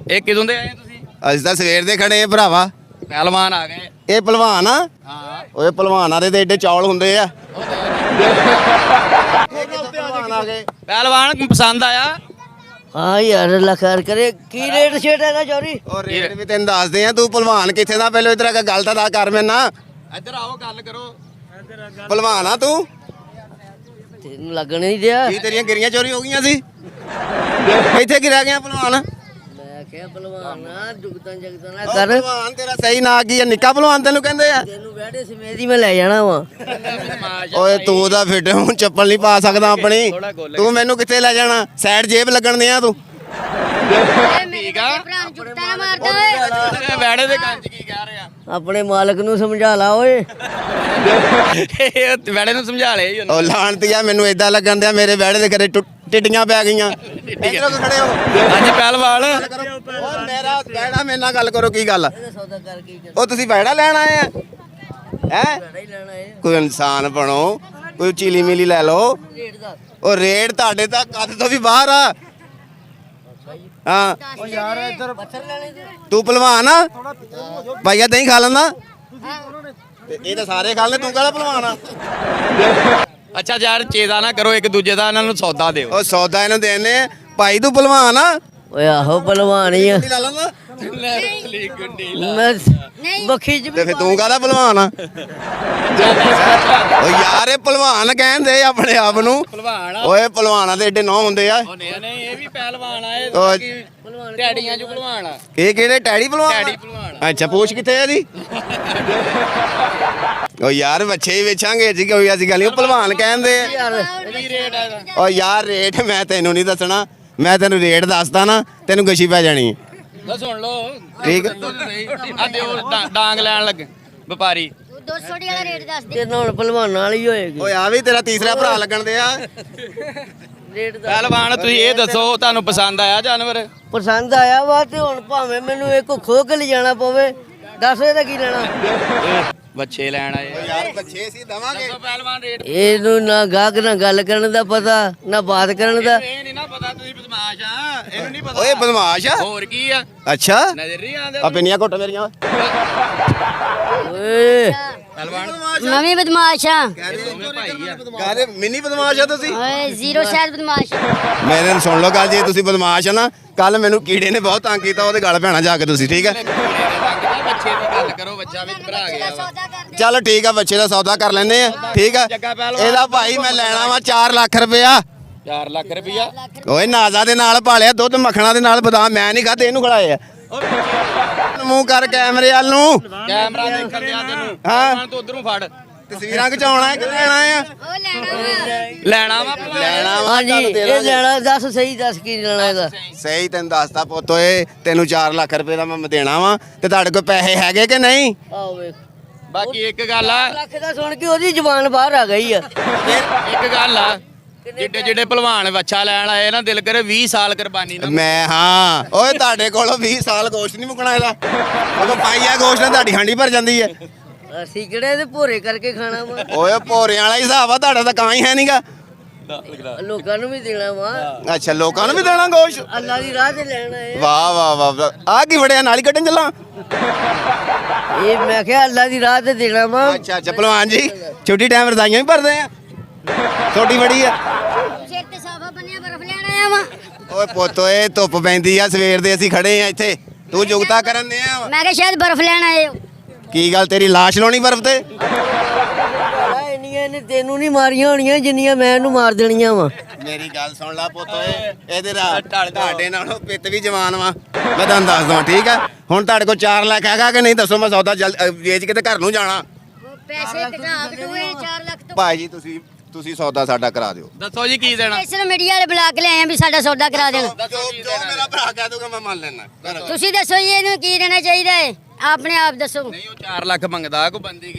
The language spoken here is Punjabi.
ਇਹ ਕਿਦੋਂ ਦੇ ਆਏ ਤੁਸੀਂ? ਅਸੀਂ ਤਾਂ ਸਵੇਰ ਦੇ ਖੜੇ ਆ ਭਰਾਵਾ। ਪਹਿਲਵਾਨ ਆ ਗਏ। ਇਹ ਭਲਵਾਨ ਆ? ਹਾਂ ਓਏ ਭਲਵਾਨਾਂ ਦੇ ਤੇ ਏਡੇ ਚੌਲ ਹੁੰਦੇ ਆ। ਭਲਵਾਨ ਆ ਗਏ। ਪਹਿਲਵਾਨ ਪਸੰਦ ਆਇਆ? ਹਾਂ ਯਾਰ ਲਖਾਰ ਕਰੇ ਕੀ ਰੇਟ ਛੇਟ ਹੈਗਾ ਚੋਰੀ? ਉਹ ਰੇਟ ਵੀ ਤੈਨੂੰ ਦੱਸਦੇ ਆ। ਤੂੰ ਭਲਵਾਨ ਕਿੱਥੇ ਦਾ ਪਹਿਲਾਂ ਇਧਰ ਆ ਕੇ ਗੱਲ ਤਾਂ ਕਰ ਮੇਰੇ ਨਾਲ। ਇੱਧਰ ਆਓ ਗੱਲ ਕਰੋ। ਭਲਵਾਨ ਆ ਤੂੰ? ਤੈਨੂੰ ਲੱਗਣ ਨਹੀਂ ਦਿਆ। ਕੀ ਤੇਰੀਆਂ ਗਿਰੀਆਂ ਚੋਰੀ ਹੋ ਗਈਆਂ ਸੀ? ਇੱਥੇ ਗਿਰਿਆ ਗਿਆ ਭਲਵਾਨ? ਮੈਂ ਕਿਹਾ ਭਲਵਾਨ ਆ ਜੁਗਤਾਂ ਜਗਤਾਂ ਨਾ ਉਹ ਕਰ। ਭਲਵਾਨ ਤੇਰਾ ਸਹੀ ਨਾਂ ਕੀ ਆ? ਨਿੱਕਾ ਭਲਵਾਨ ਤੈਨੂੰ ਕਹਿੰਦੇ ਆ? ਤੈਨੂੰ ਵਿਆਹੜੇ ਸਮੇਤ ਹੀ ਮੈਂ ਲੈ ਜਾਣਾ ਵਾ। ਓਏ ਤੂੰ ਤਾਂ ਫਿੱਟ ਹੁਣ ਚੱਪਲ ਨਹੀਂ ਪਾ ਸਕਦਾ ਆਪਣੀ। ਤੂੰ ਮੈਨੂੰ ਕਿੱਥੇ ਲੈ ਜਾਣਾ? ਸਾਈਡ ਜੇਬ ਲੱਗਣ ਦੇ ਆ ਤੂੰ। ਠੀਕ ਆ। ਵੈੜੇ ਦੇ ਕੰਨ ਚ ਕੀ ਕਹਿ ਰਿਹਾ? ਆਪਣੇ ਮਾਲਕ ਨੂੰ ਸਮਝਾ ਲਾ ਓਏ। ਵੈੜੇ ਨੂੰ ਸਮਝਾ ਲਿਆ ਜੀ ਉਹਨੇ। ਉਹ ਲਾਣਤੀਆ ਮੈਨੂੰ ਏਦਾਂ ਲੱਗਣ ਦਿਆ ਮੇਰੇ ਵਿਹੜੇ ਦੇ ਘਰੇ ਟਿੱਡੀਆਂ ਪੈ ਗਈਆਂ। ਇੱਧਰੋਂ ਖੜੇ ਹੋ। ਅੱਜ ਪਹਿਲਵਾਨ ਓ ਮੇਰਾ ਵਿਹੜਾ ਮੇਰੇ ਨਾਲ ਗੱਲ ਕਰੋ। ਕੀ ਗੱਲ? ਸੌਦਾ ਕਰਕੇ ਉਹ ਤੁਸੀਂ ਵਿਹੜਾ ਲੈਣ ਆਏ ਆ? ਹੈ ਹੀ ਲੈਣਾ ਏ। ਕੋਈ ਇਨਸਾਨ ਬਣੋ। ਕੋਈ ਚੀਲੀ ਮਿਲੀ ਲੈ ਲਓ। ਰੇਟ ਦਾ ਉਹ ਰੇਟ ਤੁਹਾਡੇ ਤਾਂ ਕੱਦ ਤੋਂ ਵੀ ਬਾਹਰ ਆ। ਹਾਂ ਓ ਯਾਰ ਇੱਧਰ ਪੱਥਰ ਲੈਣੇ ਤੂੰ ਭਲਵਾਨ ਆ? ਭਾਈਆ ਦਹੀਂ ਖਾ ਲੈਂਦਾ? ਤੇ ਇਹ ਤਾਂ ਸਾਰੇ ਖਾ ਲੈਂਦੇ। ਤੂੰ ਕਿਹੜਾ ਭਲਵਾਨ ਆ? ਅੱਛਾ ਯਾਰ ਚੇਦਾ ਨਾ ਕਰੋ ਇੱਕ ਦੂਜੇ ਦਾ, ਇਹਨਾਂ ਨੂੰ ਸੌਦਾ ਦਿਓ। ਉਹ ਸੌਦਾ ਇਹਨੂੰ ਦੇਣੇ ਆ। ਭਾਈ ਤੂੰ ਭਲਵਾਨ ਆ? ਓਏ ਆਹੋ ਭਲਵਾਨ ਹੀ ਆ। ਲਾ ਲੈਂਦਾ? ਮੈਂ ਬੱਖੀ ਚ ਤੇ ਫਿਰ ਤੂੰ ਕਾਹਦਾ ਭਲਵਾਨ ਆ? ਓ ਯਾਰ ਇਹ ਭਲਵਾਨ ਕਹਿੰਦੇ ਆਪਣੇ ਆਪ ਨੂੰ। ਪਹਿਲਵਾਨ ਆ। ਓਏ ਭਲਵਾਨਾਂ ਦੇ ਏਡੇ ਨਾਂ ਹੁੰਦੇ ਆ। ਉਹ ਨਹੀਂ ਇਹ ਵੀ ਪਹਿਲਵਾਨ ਆ। ਇਹ ਉਹ ਟੈਡੀਆਂ ਚ ਪਹਿਲਵਾਨ ਆ। ਇਹ ਕਿਹੜੇ ਟੈਡੀ ਭਲਵਾਨ? ਟੈਡੀ ਪਹਿਲਵਾਨ। ਅੱਛਾ ਪੂਛ ਕਿੱਥੇ ਆ ਇਹਦੀ? ਓ ਯਾਰ ਬੱਚੇ ਹੀ ਵੇਚਾਂਗੇ ਜੀ। ਕੋਈ ਐਸੀ ਗੱਲ ਨਹੀਂ। ਉਹ ਭਲਵਾਨ ਕਹਿੰਦੇ ਆ। ਕੀ ਰੇਟ ਆ ਇਹਦਾ? ਓ ਯਾਰ ਰੇਟ ਮੈਂ ਤੈਨੂੰ ਨਹੀਂ ਦੱਸਣਾ। ਮੈਂ ਤੈਨੂੰ ਰੇਟ ਦੱਸਦਾ ਨਾ ਤੈਨੂੰ ਗਸ਼ੀ ਪੈ ਜਾਣੀ ਹੈ। ਲਓ ਸੁਣ ਲਓ। ਠੀਕ। ਆ ਦਿਓ ਡਾਂਗ ਲੈਣ ਲੱਗੇ ਵਪਾਰੀ। 200 ਵਾਲਾ ਰੇਟ ਦੱਸ ਦੇ। ਤੇ ਨਾਲ ਭਲਵਾਨਾਂ ਵਾਲੀ ਹੋਏਗੀ ਓਏ ਆ ਵੀ ਤੇਰਾ ਤੀਸਰਾ ਭਰਾ ਲੱਗਣ ਦੇ ਆ। ਰੇਟ ਦਾ ਪਹਿਲਵਾਨ ਤੁਸੀਂ ਇਹ ਦੱਸੋ ਤੁਹਾਨੂੰ ਪਸੰਦ ਆਇਆ ਜਾਨਵਰ? ਪਸੰਦ ਆਇਆ ਵਾ ਤੇ ਹੁਣ ਭਾਵੇਂ ਮੈਨੂੰ ਇੱਕ ਖੋ ਕੇ ਲਿਜਾਣਾ ਪਵੇ। ਦੱਸ ਇਹਦਾ ਕੀ ਲੈਣਾ? ਬੱਚੇ ਲੈਣ ਆਏ। ਯਾਰ ਬੱਚੇ ਸੀ ਦਵਾਂਗੇ। ਪਹਿਲਵਾਨ ਰੇਟ ਇਹਨੂੰ ਨਾ ਗਾਹਕ ਨਾਲ ਗੱਲ ਕਰਨ ਦਾ ਪਤਾ ਨਾ ਬਾਤ ਕਰਨ ਦਾ। ਇਹ ਨਹੀਂ ਨਾ ਪਤਾ ਤੁਸੀਂ ਬਦਮਾਸ਼ ਆ। ਇਹਨੂੰ ਨਹੀਂ ਪਤਾ। ਓਏ ਬਦਮਾਸ਼ ਆ? ਹੋਰ ਕੀ ਆ? ਅੱਛਾ ਨਜ਼ਰ ਨਹੀਂ ਆਉਂਦੇ? ਆ ਪਿੰਨੀਆਂ ਘੁੱਟ ਮੇਰੀਆਂ। ਓਏ ਪਹਿਲਵਾਨ ਮੈਂ ਵੀ ਬਦਮਾਸ਼ ਆ। ਭਾਈ ਆ। ਕਾਹਦੇ ਮਿੰਨੀ ਬਦਮਾਸ਼ ਆ ਤੁਸੀਂ? ਓਏ ਜ਼ੀਰੋ ਸ਼ਾਇਦ ਬਦਮਾਸ਼। ਮੇਰੇ ਨੂੰ ਸੁਣ ਲਓ ਗੱਲ। ਜੇ ਤੁਸੀਂ ਬਦਮਾਸ਼ ਆ ਨਾ ਕੱਲ ਮੈਨੂੰ ਕੀੜੇ ਨੇ ਬਹੁਤ ਤੰਗ ਕੀਤਾ। ਉਹਦੇ ਗਲ ਪੈਣਾ ਜਾ ਕੇ ਤੁਸੀਂ। ਠੀਕ ਹੈ ਬੱਚੇ ਦੀ ਗੱਲ ਕਰੋ। ਬੱਚਾ ਵੀ ਭਰਾ ਗਿਆ ਵਾ। ਸੌਦਾ ਕਰ। ਚੱਲ ਠੀਕ ਆ। ਬੱਚੇ ਦਾ ਸੌਦਾ ਕਰ ਲੈਂਦੇ ਆ। ਠੀਕ ਆ ਇਹਦਾ ਭਾਈ ਮੈਂ ਲੈਣਾ ਵਾ 4 ਲੱਖ ਰੁਪਇਆ। 4 ਲੱਖ ਰੁਪਇਆ। ਓਏ ਨਾਜ਼ਾ ਦੇ ਨਾਲ ਭਾਲਿਆ ਦੁੱਧ ਮੱਖਣਾ ਦੇ ਨਾਲ ਬਦਾਮ ਮੈਂ ਨਹੀਂ ਖਾਦੇ ਇਹਨੂੰ ਖੜਾਏ ਆ। ਮੂੰਹ ਕਰ ਕੈਮਰੇ ਵੱਲ ਨੂੰ। ਕੈਮਰਾ ਦੇਖਣ ਦਿਆ ਤੈਨੂੰ। ਹਾਂ। ਤੂੰ ਉਧਰੋਂ ਫੜ। ਤਸਵੀਰਾਂ ਖਿਚਾਉਣਾ ਹੈ ਕਿ ਲੈਣਾ ਆ? ਉਹ ਲੈਣਾ ਵਾ। ਲੈਣਾ ਵਾ ਪਹਿਲਵਾਨ। ਲੈਣਾ ਵਾ। ਹਾਂਜੀ ਤੁਹਾਨੂੰ ਦੇ ਇਹ ਦਾਂਗੇ। ਲੈਣਾ ਦੱਸ ਸਹੀ ਦੱਸ ਕੀ ਲੈਣਾ ਇਹਦਾ? ਸਹੀ ਤੈਨੂੰ ਦੱਸਦਾ ਪੁੱਤ। ਓਏ ਤੈਨੂੰ 4 ਲੱਖ ਰੁਪਏ ਦਾ ਮੈਂ ਦੇਣਾ ਵਾ ਤੇ ਤੁਹਾਡੇ ਕੋਲ ਪੈਸੇ ਹੈਗੇ ਕਿ ਨਹੀਂ? ਆਓ ਵੇਖ ਬਾਕੀ ਇੱਕ ਗੱਲ ਆ। ਲੱਖ ਦਾ ਸੁਣ ਕੇ ਉਹਦੀ ਜ਼ੁਬਾਨ ਬਾਹਰ ਆ ਗਈ ਆ। ਇੱਕ ਗੱਲ ਆ ਜਿੱਡੇ ਜਿੱਡੇ ਭਲਵਾਨ ਬੱਚਾ ਲੈਣ ਆਏ ਨਾ ਦਿਲ ਕਰੇ 20 ਸਾਲ ਕੁਰਬਾਨੀ ਨਾ। ਮੈਂ ਹਾਂ। ਓਏ ਤੁਹਾਡੇ ਕੋਲੋਂ 20 ਸਾਲ ਗੋਸ਼ਤ ਨਹੀਂ ਮੁੱਕਣਾ ਇਹਦਾ। ਉਹ ਪਾਈਆ ਗੋਸ਼ਤ ਨਾਲ ਤੁਹਾਡੀ ਹਾਂਡੀ ਭਰ ਜਾਂਦੀ ਹੈ। ਅਸੀਂ ਕਿਹੜੇ ਇਹਦੇ ਭੋਰੇ ਕਰਕੇ ਖਾਣਾ ਵਾ? ਓਏ ਭੋਰਿਆਂ ਵਾਲਾ ਹੀ ਹਿਸਾਬ ਆ ਤੁਹਾਡਾ ਤਾਂ ਕਾਂ ਹੀ ਹੈ ਨਹੀਂਗਾ। ਲੋਕਾਂ ਨੂੰ ਵੀ ਦੇਣਾ ਵਾ। ਅੱਛਾ ਲੋਕਾਂ ਨੂੰ ਵੀ ਦੇਣਾ ਗੋਸ਼ਤ? ਅੱਲਾ ਦੀ ਰਾਹ ਤੇ ਲੈਣਾ ਹੈ। ਵਾਹ ਵਾਹ ਵਾਹ। ਆ ਕੀ ਫੜਿਆ? ਨਾਲ ਹੀ ਕੱਢਣ ਚੱਲਾਂ? ਇਹ ਮੈਂ ਕਿਹਾ ਅੱਲਾ ਦੀ ਰਾਹ ਤੇ ਦੇਣਾ ਵਾ। ਅੱਛਾ ਅੱਛਾ ਭਲਵਾਨ ਜੀ ਛੁੱਟੀ ਟਾਈਮ ਰਦਾਈਆਂ ਵੀ ਭਰਦੇ ਆ? ਛੋਟੀ ਬੜੀ ਆ। ਸਿਰ ਤੇ ਸਾਫਾ ਬੰਨਿਆ ਬਰਫ ਲੈਣ ਆਇਆ ਵਾ। ਓਏ ਪੁੱਤ ਓਏ ਧੁੱਪ ਪੈਂਦੀ ਆ ਸਵੇਰ ਦੇ ਅਸੀਂ ਖੜੇ ਆ ਇੱਥੇ। ਤੂੰ ਜੁਗਤਾ ਕਰਨ ਦੇ ਆ। ਮੈਂ ਕਿਹਾ ਸ਼ਾਇਦ ਬਰਫ ਲੈਣ ਆਏ ਹੋ। ਕੀ ਗੱਲ ਤੇਰੀ ਲਾਸ਼ ਲਾਉਣੀ ਬਰਫ਼ ਤੇ? ਇੰਨੀਆਂ ਨੇ ਤੈਨੂੰ ਨਹੀਂ ਮਾਰੀਆਂ ਹੋਣੀਆਂ ਜਿੰਨੀਆਂ ਮੈਂ ਇਹਨੂੰ ਮਾਰ ਦੇਣੀਆਂ ਵਾ। ਮੇਰੀ ਗੱਲ ਸੁਣ ਲੈ ਪੁੱਤ ਓਏ। ਇਹਦੇ ਤੁਹਾਡੇ ਨਾਲੋਂ ਪਿੱਤ ਵੀ ਜਵਾਨ ਵਾ। ਮੈਂ ਤੁਹਾਨੂੰ ਦੱਸ ਦਵਾਂ। ਠੀਕ ਆ ਹੁਣ ਤੁਹਾਡੇ ਕੋਲ 4 ਲੱਖ ਹੈਗਾ ਕਿ ਨਹੀਂ? ਦੱਸੋ ਮੈਂ ਸੌਦਾ ਵੇਚ ਕੇ ਤੇ ਘਰ ਨੂੰ ਜਾਣਾ। ਉਹ ਪੈਸੇ ਕਢਾ ਕੇ ਦੂਏ 4 ਲੱਖ ਤੋਂ। ਭਾਈ ਜੀ ਤੁਸੀਂ ਸੌਦਾ ਸਾਡਾ ਕਰਾ ਦਿਓ। ਦੱਸੋ ਜੀ ਕੀ ਦੇਣਾ? ਇਸ ਨੂੰ ਮੀਡੀਆ ਵਾਲੇ ਬੁਲਾ ਕੇ ਲਿਆਏ ਆ ਵੀ ਸਾਡਾ ਸੌਦਾ ਕਰਾ ਦੇਣ। ਜੋ ਮੇਰਾ ਭਰਾ ਕਹਿ ਦੂਗਾ ਮੈਂ ਮੰਨ ਲੈਣਾ। ਤੁਸੀਂ ਦੱਸੋ ਜੀ ਇਹਨੂੰ ਕੀ ਦੇਣਾ ਚਾਹੀਦਾ ਹੈ? ਆਪਣੇ ਆਪ ਦੱਸੋ। ਨਹੀਂ ਉਹ 4 ਲੱਖ ਮੰਗਦਾ ਕੋਈ ਬੰਦੀ